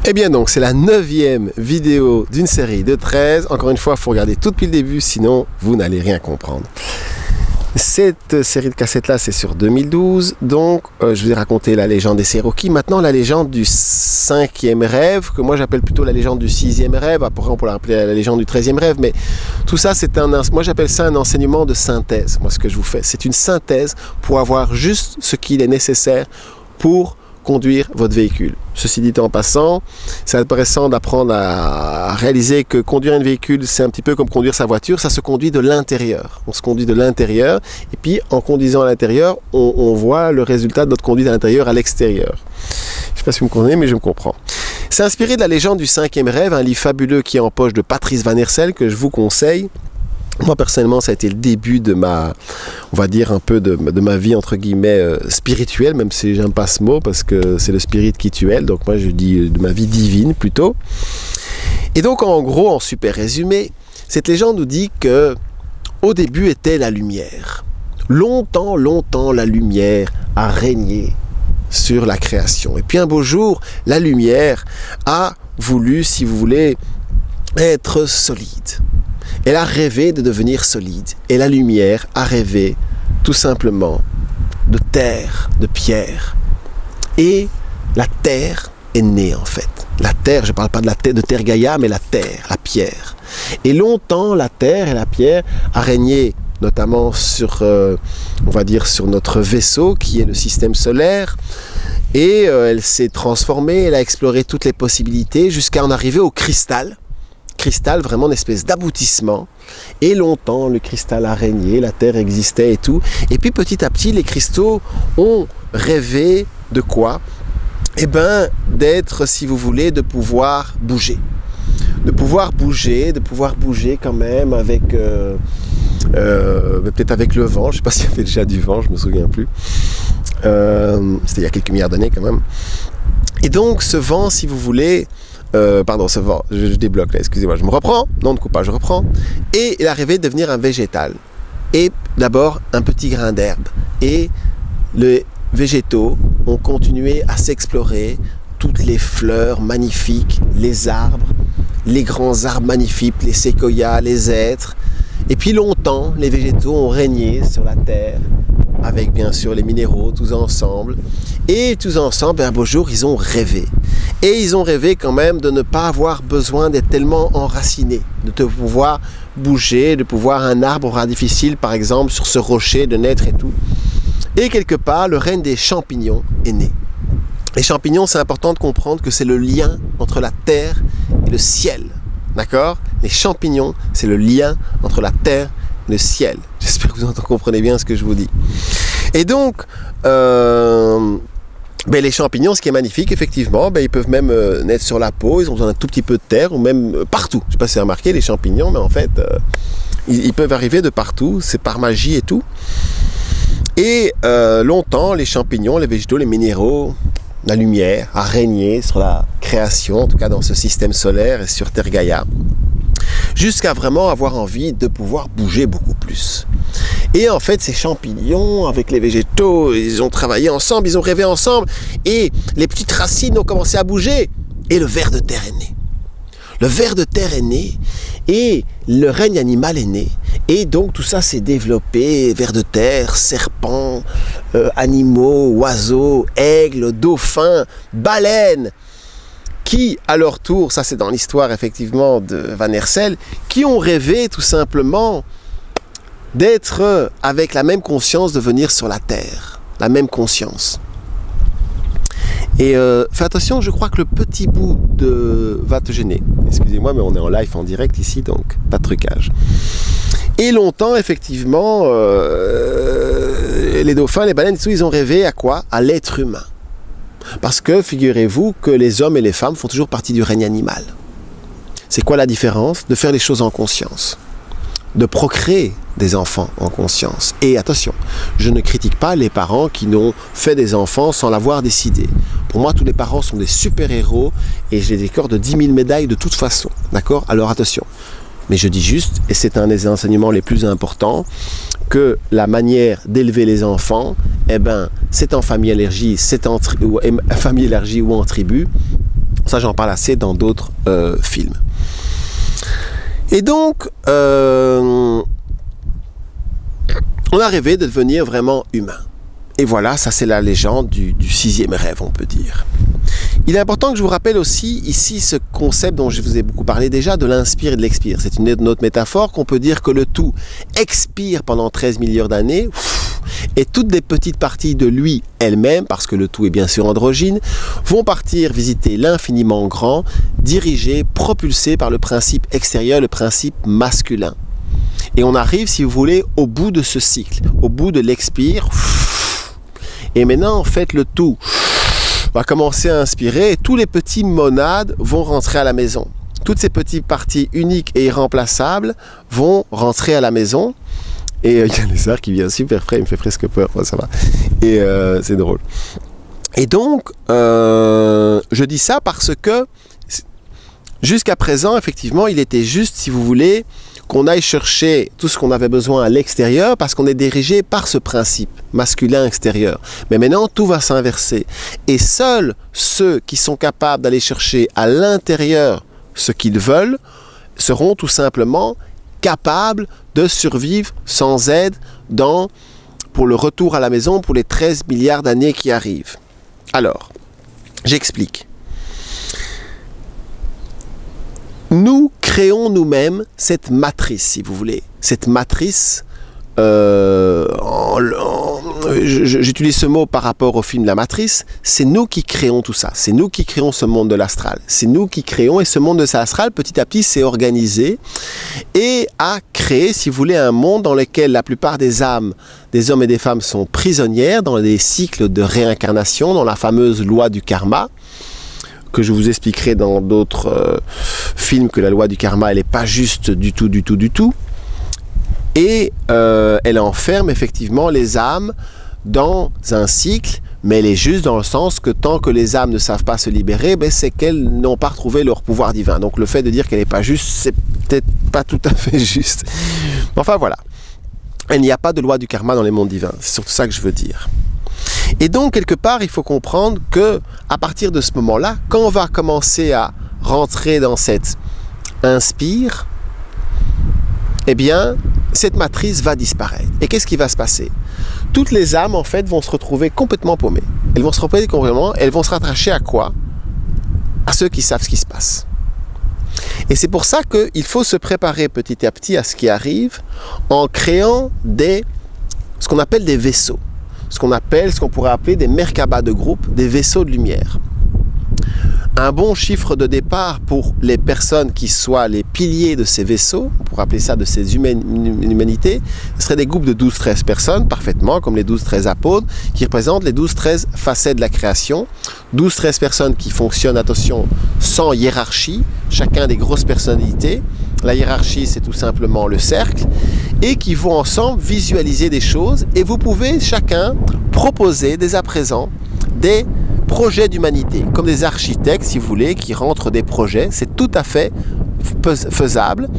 Eh bien donc, c'est la 9e vidéo d'une série de 13. Encore une fois, il faut regarder tout depuis le début, sinon vous n'allez rien comprendre. Cette série de cassettes-là, c'est sur 2012. Donc, je vous ai raconté la légende des Cherokees. Maintenant, la légende du 5e rêve, que moi j'appelle plutôt la légende du 6e rêve. Après, on pourrait l'appeler la légende du 13e rêve. Mais tout ça, moi j'appelle ça un enseignement de synthèse. Moi, ce que je vous fais, c'est une synthèse pour avoir juste ce qu'il est nécessaire pour conduire votre véhicule. Ceci dit en passant, c'est intéressant d'apprendre à réaliser que conduire un véhicule, c'est un petit peu comme conduire sa voiture, ça se conduit de l'intérieur. On se conduit de l'intérieur, et puis en conduisant à l'intérieur, on voit le résultat de notre conduite à l'intérieur à l'extérieur. Je ne sais pas si vous me comprenez, mais je me comprends. C'est inspiré de la légende du 5e rêve, un livre fabuleux qui est en poche de Patrice Van Hersel, que je vous conseille. Moi, personnellement, ça a été le début de ma, on va dire un peu de ma vie, entre guillemets, spirituelle, même si j'aime pas ce mot, parce que c'est le spirit qui tue. Donc moi, je dis de ma vie divine, plutôt. Et donc, en gros, en super résumé, cette légende nous dit que au début était la lumière. Longtemps, longtemps, la lumière a régné sur la création. Et puis un beau jour, la lumière a voulu, si vous voulez, être solide. Elle a rêvé de devenir solide. Et la lumière a rêvé, tout simplement, de terre, de pierre. Et la terre est née, en fait. La terre, je ne parle pas de la terre de Terre Gaïa, mais la terre, la pierre. Et longtemps, la terre et la pierre a régné, notamment sur, on va dire, sur notre vaisseau, qui est le système solaire. Et elle s'est transformée, elle a exploré toutes les possibilités, jusqu'à en arriver au cristal. Cristal, vraiment une espèce d'aboutissement, et longtemps le cristal a régné, la terre existait et tout, et puis petit à petit les cristaux ont rêvé de quoi? Eh bien d'être, si vous voulez, de pouvoir bouger quand même avec peut-être avec le vent. Je sais pas s'il y avait déjà du vent, je me souviens plus, c'était il y a quelques milliards d'années quand même. Et donc ce vent, si vous voulez, pardon, ce vent, je débloque là, excusez-moi, je me reprends, non de coupage, je reprends, et il a rêvé de devenir un végétal, et d'abord un petit grain d'herbe, et les végétaux ont continué à s'explorer, toutes les fleurs magnifiques, les arbres, les grands arbres magnifiques, les séquoias, les hêtres, et puis longtemps, les végétaux ont régné sur la terre, avec bien sûr les minéraux, tous ensemble, et tous ensemble, un beau jour, ils ont rêvé. Et ils ont rêvé quand même de ne pas avoir besoin d'être tellement enracinés, de pouvoir bouger, de pouvoir un arbre aura difficile, par exemple, sur ce rocher, de naître et tout. Et quelque part, le règne des champignons est né. Les champignons, c'est important de comprendre que c'est le lien entre la terre et le ciel. D'accord? Les champignons, c'est le lien entre la terre et le ciel. J'espère que vous comprenez bien ce que je vous dis. Et donc, les champignons, ce qui est magnifique, effectivement, ils peuvent même naître sur la peau, ils ont besoin d'un tout petit peu de terre, ou même partout. Je ne sais pas si vous avez remarqué, les champignons, mais en fait, ils peuvent arriver de partout, c'est par magie et tout. Et longtemps, les champignons, les végétaux, les minéraux, la lumière a régné sur la création, en tout cas dans ce système solaire et sur Terre Gaïa, jusqu'à vraiment avoir envie de pouvoir bouger beaucoup plus. Et en fait, ces champignons, avec les végétaux, ils ont travaillé ensemble, ils ont rêvé ensemble, et les petites racines ont commencé à bouger, et le ver de terre est né. Le ver de terre est né, et le règne animal est né. Et donc tout ça s'est développé, vers de terre, serpents, animaux, oiseaux, aigles, dauphins, baleines, qui, à leur tour, ça c'est dans l'histoire effectivement de Van Hersel, qui ont rêvé tout simplement d'être avec la même conscience de venir sur la terre, la même conscience. Et fais attention, je crois que le petit bout va te gêner. Excusez-moi, mais on est en live, en direct ici, donc pas de trucage. Et longtemps, effectivement, les dauphins, les baleines, ils ont rêvé à quoi? À l'être humain. Parce que, figurez-vous, que les hommes et les femmes font toujours partie du règne animal. C'est quoi la différence? De faire les choses en conscience. De procréer des enfants en conscience. Et attention, je ne critique pas les parents qui n'ont fait des enfants sans l'avoir décidé. Pour moi, tous les parents sont des super-héros et je les décore de 10 000 médailles de toute façon. D'accord? Alors attention. Mais je dis juste, et c'est un des enseignements les plus importants, que la manière d'élever les enfants, c'est en famille élargie, ou en tribu, Ça, j'en parle assez dans d'autres films. Et donc, on a rêvé de devenir vraiment humain. Et voilà, ça c'est la légende du sixième rêve, on peut dire. Il est important que je vous rappelle aussi ici ce concept dont je vous ai beaucoup parlé déjà, de l'inspire et de l'expire. C'est une autre métaphore qu'on peut dire que le tout expire pendant 13 milliards d'années et toutes les petites parties de lui elles-mêmes, parce que le tout est bien sûr androgyne, vont partir visiter l'infiniment grand, dirigé, propulsé par le principe extérieur, le principe masculin. Et on arrive, si vous voulez, au bout de ce cycle, au bout de l'expire. Et maintenant, en fait, le tout va commencer à inspirer et tous les petits monades vont rentrer à la maison. Toutes ces petites parties uniques et irremplaçables vont rentrer à la maison. Et il y a Lézard qui vient super frais, il me fait presque peur, ça va. Et c'est drôle. Et donc, je dis ça parce que jusqu'à présent, effectivement, il était juste, si vous voulez, qu'on aille chercher tout ce qu'on avait besoin à l'extérieur parce qu'on est dirigé par ce principe masculin extérieur. Mais maintenant, tout va s'inverser. Et seuls ceux qui sont capables d'aller chercher à l'intérieur ce qu'ils veulent seront tout simplement capables de survivre sans aide pour le retour à la maison pour les 13 milliards d'années qui arrivent. Alors, j'explique. Nous créons nous-mêmes cette matrice, si vous voulez. Cette matrice, j'utilise ce mot par rapport au film La Matrice, c'est nous qui créons tout ça. C'est nous qui créons ce monde de l'astral. C'est nous qui créons, et ce monde de l'astral, petit à petit, s'est organisé et a créé, si vous voulez, un monde dans lequel la plupart des âmes, des hommes et des femmes sont prisonnières dans des cycles de réincarnation, dans la fameuse loi du karma, que je vous expliquerai dans d'autres films que la loi du karma, elle n'est pas juste du tout. Et elle enferme effectivement les âmes dans un cycle, mais elle est juste dans le sens que tant que les âmes ne savent pas se libérer, c'est qu'elles n'ont pas retrouvé leur pouvoir divin. Donc le fait de dire qu'elle n'est pas juste, c'est peut-être pas tout à fait juste. Enfin voilà. Il n'y a pas de loi du karma dans les mondes divins. C'est surtout ça que je veux dire. Et donc, quelque part, il faut comprendre que à partir de ce moment-là, quand on va commencer à rentrer dans cette inspire, eh bien, cette matrice va disparaître. Et qu'est-ce qui va se passer? Toutes les âmes, en fait, vont se retrouver complètement paumées. Elles vont se retrouver complètement, elles vont se rattacher à quoi? À ceux qui savent ce qui se passe. Et c'est pour ça qu'il faut se préparer petit à petit à ce qui arrive en créant ce qu'on appelle des vaisseaux. Ce qu'on pourrait appeler des Merkabah de groupe, des vaisseaux de lumière. Un bon chiffre de départ pour les personnes qui soient les piliers de ces vaisseaux, on pourrait appeler ça de ces humanités, ce serait des groupes de 12-13 personnes, parfaitement, comme les 12-13 apôtres, qui représentent les 12-13 facettes de la création. 12-13 personnes qui fonctionnent, attention, sans hiérarchie, chacun des grosses personnalités. La hiérarchie, c'est tout simplement le cercle, et qui vont ensemble visualiser des choses, et vous pouvez chacun proposer dès à présent des projets d'humanité, comme des architectes, si vous voulez, qui rentrent des projets. C'est tout à fait faisable,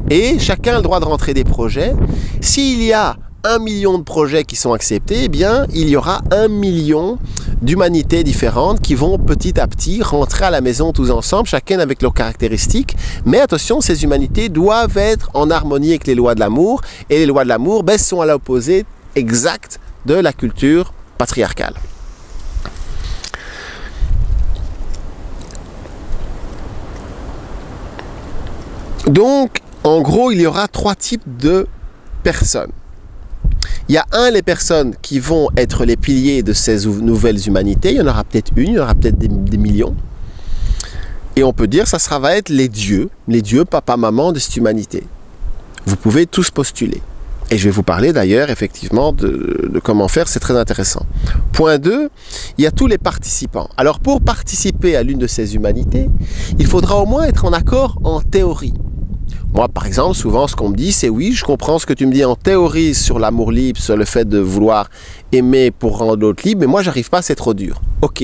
et chacun a le droit de rentrer des projets. S'il y a 1 million de projets qui sont acceptés, eh bien, il y aura 1 million d'humanités différentes qui vont petit à petit rentrer à la maison tous ensemble, chacun avec leurs caractéristiques. Mais attention, ces humanités doivent être en harmonie avec les lois de l'amour, et les lois de l'amour sont à l'opposé exact de la culture patriarcale. Donc, en gros, il y aura 3 types de personnes. Il y a les personnes qui vont être les piliers de ces nouvelles humanités. Il y en aura peut-être une, il y en aura peut-être des millions. Et on peut dire que ça va être les dieux, papa, maman de cette humanité. Vous pouvez tous postuler. Et je vais vous parler d'ailleurs, effectivement, de comment faire, c'est très intéressant. Point 2, il y a tous les participants. Alors, pour participer à l'une de ces humanités, il faudra au moins être en accord en théorie. Moi, par exemple, souvent, ce qu'on me dit, c'est oui, je comprends ce que tu me dis en théorie sur l'amour libre, sur le fait de vouloir aimer pour rendre l'autre libre, mais moi, j'arrive pas, c'est trop dur. Ok,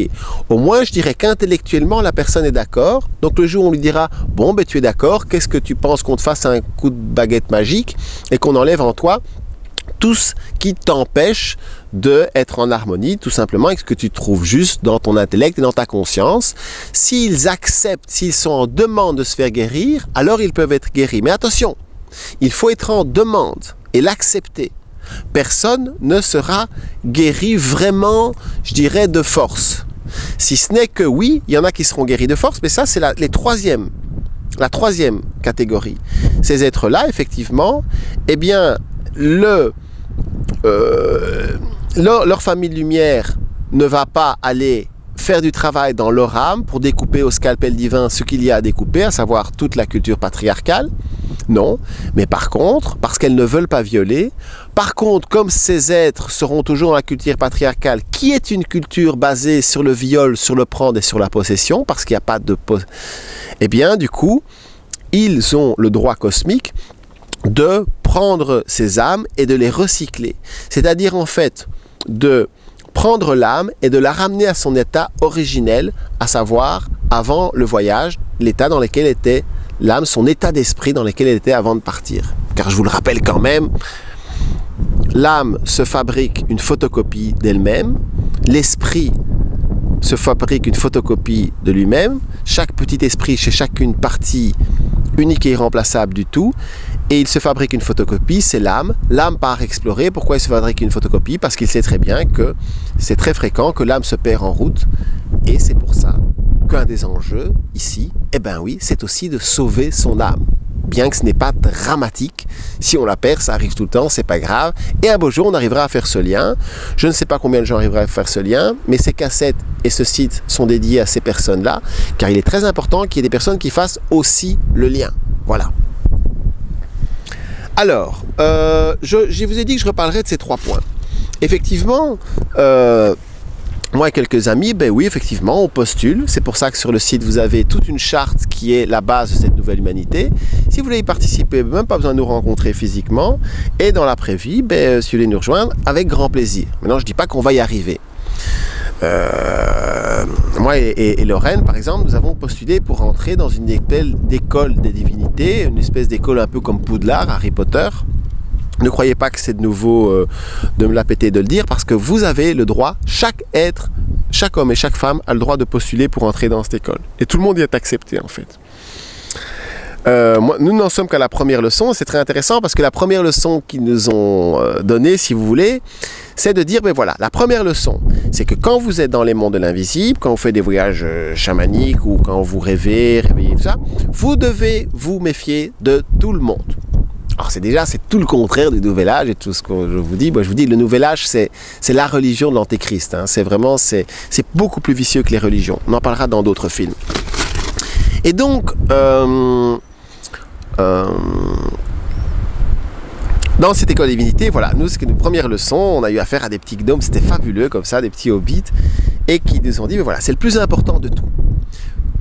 au moins, je dirais qu'intellectuellement, la personne est d'accord. Donc, le jour où on lui dira, bon, tu es d'accord, qu'est-ce que tu penses qu'on te fasse un coup de baguette magique et qu'on enlève en toi tout ce qui t'empêche d'être en harmonie, tout simplement, avec ce que tu trouves juste dans ton intellect et dans ta conscience. S'ils acceptent, s'ils sont en demande de se faire guérir, alors ils peuvent être guéris. Mais attention, il faut être en demande et l'accepter. Personne ne sera guéri vraiment, je dirais, de force. Si ce n'est que oui, il y en a qui seront guéris de force, mais ça c'est la troisième catégorie. Ces êtres-là, effectivement, eh bien, leur famille de lumière ne va pas aller faire du travail dans leur âme pour découper au scalpel divin ce qu'il y a à découper, à savoir toute la culture patriarcale. Non, mais par contre, parce qu'elles ne veulent pas violer, par contre, comme ces êtres seront toujours dans la culture patriarcale, qui est une culture basée sur le viol, sur le prendre et sur la possession, parce qu'il n'y a pas de... Eh bien, du coup, ils ont le droit cosmique de prendre ces âmes et de les recycler. C'est-à-dire, en fait, de prendre l'âme et de la ramener à son état originel, à savoir, avant le voyage, l'état dans lequel était l'âme, son état d'esprit dans lequel elle était avant de partir. Car je vous le rappelle quand même, l'âme se fabrique une photocopie d'elle-même, l'esprit se fabrique une photocopie de lui-même, chaque petit esprit chez chacune partie unique et irremplaçable du tout, et il se fabrique une photocopie, c'est l'âme. L'âme part explorer. Pourquoi il se fabrique une photocopie? Parce qu'il sait très bien que c'est très fréquent que l'âme se perd en route, et c'est pour ça qu'un des enjeux ici, eh ben oui, c'est aussi de sauver son âme. Bien que ce n'est pas dramatique, si on la perd, ça arrive tout le temps, c'est pas grave. Et un beau jour, on arrivera à faire ce lien. Je ne sais pas combien de gens arriveraient à faire ce lien, mais ces cassettes et ce site sont dédiés à ces personnes-là, car il est très important qu'il y ait des personnes qui fassent aussi le lien. Voilà. Alors, je vous ai dit que je reparlerai de ces 3 points. Effectivement, moi et quelques amis, ben oui, effectivement, on postule. C'est pour ça que sur le site, vous avez toute une charte qui est la base de cette nouvelle humanité. Si vous voulez y participer, même pas besoin de nous rencontrer physiquement. Et dans l'après-vie, ben, si vous voulez nous rejoindre, avec grand plaisir. Maintenant, je ne dis pas qu'on va y arriver. Moi et Lorraine, par exemple, nous avons postulé pour entrer dans une école des divinités, une espèce d'école un peu comme Poudlard, Harry Potter. Ne croyez pas que c'est de nouveau de me la péter de le dire, parce que vous avez le droit, chaque être, chaque homme et chaque femme a le droit de postuler pour entrer dans cette école. Et tout le monde y est accepté, en fait. Nous n'en sommes qu'à la première leçon. C'est très intéressant parce que la première leçon qu'ils nous ont donnée, si vous voulez, c'est de dire, ben voilà, la première leçon, c'est que quand vous êtes dans les mondes de l'invisible, quand vous faites des voyages chamaniques ou quand vous réveillez tout ça, vous devez vous méfier de tout le monde. Alors c'est tout le contraire du nouvel âge et tout ce que je vous dis. Moi, je vous dis, le nouvel âge, c'est la religion de l'antéchrist. Hein. C'est beaucoup plus vicieux que les religions. On en parlera dans d'autres films. Et donc, dans cette école de divinité, voilà, nous, c'est une première leçon, on a eu affaire à des petits gnomes, c'était fabuleux comme ça, des petits hobbits, et qui nous ont dit, mais voilà, c'est le plus important de tout.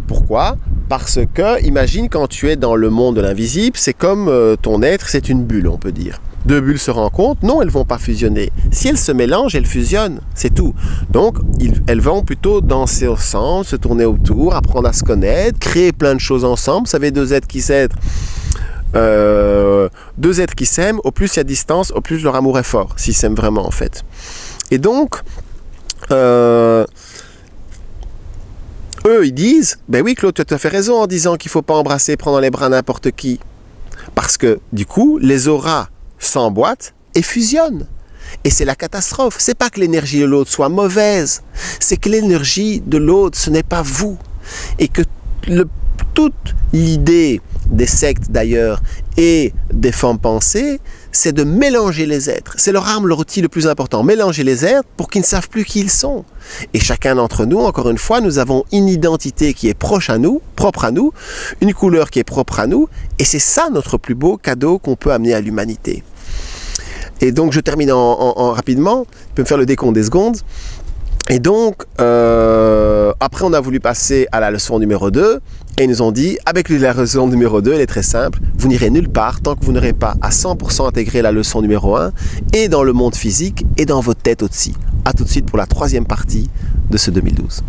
Pourquoi? Parce que, imagine quand tu es dans le monde de l'invisible, c'est comme ton être, c'est une bulle, on peut dire. 2 bulles se rencontrent, non, elles ne vont pas fusionner. Si elles se mélangent, elles fusionnent, c'est tout. Donc, elles vont plutôt danser ensemble, se tourner autour, apprendre à se connaître, créer plein de choses ensemble. Vous savez, 2 êtres qui s'aident, 2 êtres qui s'aiment, au plus il y a distance, au plus leur amour est fort, s'ils s'aiment vraiment, en fait. Et donc, eux, ils disent, ben oui, Claude, tu as fait raison en disant qu'il ne faut pas embrasser, prendre dans les bras n'importe qui. Parce que, du coup, les auras s'emboîtent et fusionnent. Et c'est la catastrophe. C'est pas que l'énergie de l'autre soit mauvaise, c'est que l'énergie de l'autre, ce n'est pas vous. Et que toute l'idée des sectes d'ailleurs et des formes pensées, c'est de mélanger les êtres. C'est leur arme, leur outil le plus important. Mélanger les êtres pour qu'ils ne savent plus qui ils sont. Et chacun d'entre nous, encore une fois, nous avons une identité qui est proche à nous, propre à nous, une couleur qui est propre à nous, et c'est ça notre plus beau cadeau qu'on peut amener à l'humanité. Et donc je termine rapidement, je peux me faire le décompte des secondes. Et donc, après on a voulu passer à la leçon numéro 2, et ils nous ont dit, avec la leçon numéro 2, elle est très simple, vous n'irez nulle part tant que vous n'aurez pas à 100% intégré la leçon numéro 1, et dans le monde physique, et dans votre tête aussi. A tout de suite pour la 3e partie de ce 2012.